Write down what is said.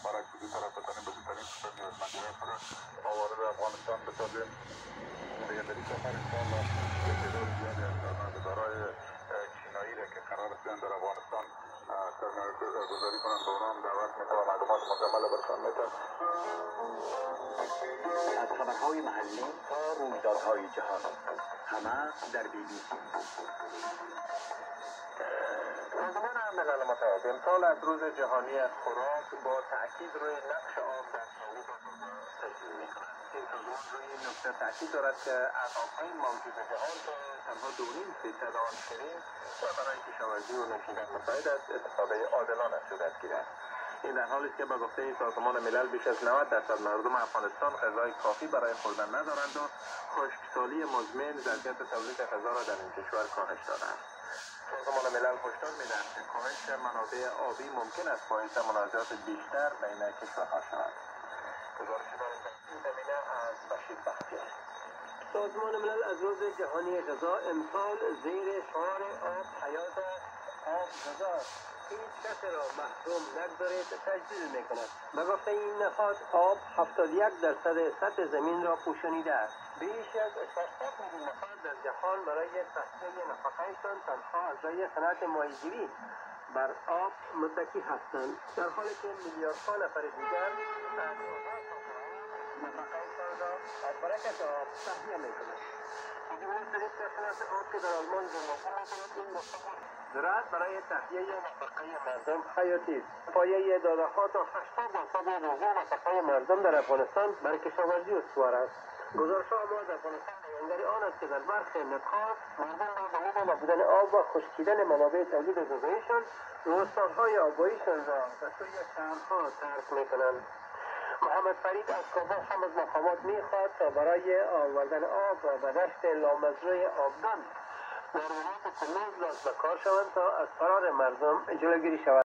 برای که دو طرف بتانیم بزرگترین کشور نیازمندی‌های خود را وارد افغانستان بسازیم. دیگه در این سفر انشاءالله تعداد زیادی از سرمایه‌گذارای چینایی را که قرار است در افغانستان سرمایه‌گذاری کنند به اونها هم دعوت می‌کنم، معلومات مکمل برشان می‌دم. از خبرهای محلی تا رویدادهای جهان، همه در BBC. سازمان ملل متحد امسال از روز جهانی خوراک با تأکید روی نقش آب در تولید غذا تشکیل می‌کند. این سازمان روی این نکته تأکید دارد که از آبهای موجود جهان که تنها 2.5% آن شیرین و برای کشاورزی و نوشیدن مساعد است، استفاده عادلانه صورت گیرد. این در حالی است که به گفته سازمان ملل بیش از 90% مردم افغانستان غذای کافی برای خوردن ندارند و خشکسالی مزمن ظرفیت تولید غذا را در این کشور کاهش دادند. سازمان ملل هشدار می‌دهد که کاهش منابع آبی ممکن است باعث منازعات بیشتر بین کشورها شود. گزارش در این زمینه از بشیر بختیار. سازمان ملل از روز جهانی غذا امسال زیر شعار آب حیات آب غذا هیچ کسی را محروم نگذارید تجدید می‌کند. به گفته این نهاد آب 71% سطح زمین را پوشانیده است. بیش از 600 میلیون نفر در جهان برای تحصیل نفقه‌شان تنها از راه صنعت ماهیگیری بر آب متکی هستند، در حالی که میلیاردها نفر دیگر از نفقه‌شان را از برکت آب تهیه می‌کنند. یک کارشناس آب که در آلمان زندگی می‌کند این گفتگو زراعت برای تهیه نفقه مردم حیاتی است. پایه داده‌ها تا 80% روزی نفقه مردم در افغانستان بر کشاورزی استوار است. گزارش‌ها ما در افغانستان بیانگر آن است که در برخی نقاط مردم با دلیل نبودن آب و خشکیدن منابع تولید غذاییشان روستاهای آباییشان را به سوی شهرها ترک می‌کنند. محمد فرید از کابل هم از مقامات می‌خواهد تا برای آوردن آب را به دشت لامزروی آبدان در ولایت کنیز به کار شوند تا از فرار مردم جلوگیری شود.